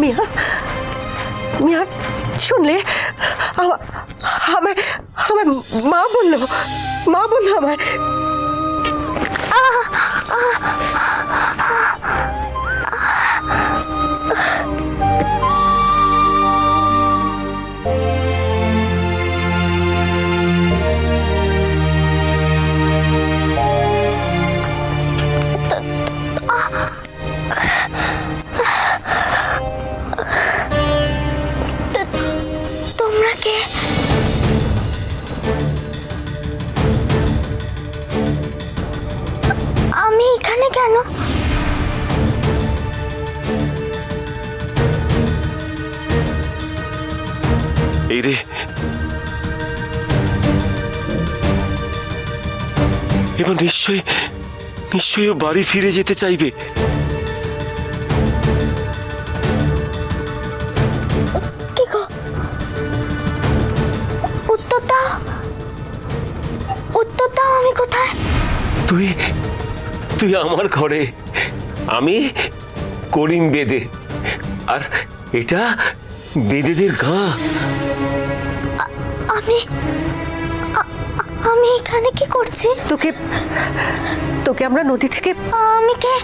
মিয়া মিয়া শুনলে আমার আমার মা বললো আমায় তোমরা কে? আমি এখানে কেন? এই রে, এবার নিশ্চয়ই ও বাড়ি ফিরে যেতে চাইবে। কি গো, উত্তর দাও আমি কোথায়? তুই আমার ঘরে, আমি করিম বেদে, আর এটা বেদেদের গা। আমি এখানে কি করছি? তোকে আমরা নদী থেকে আমি কে?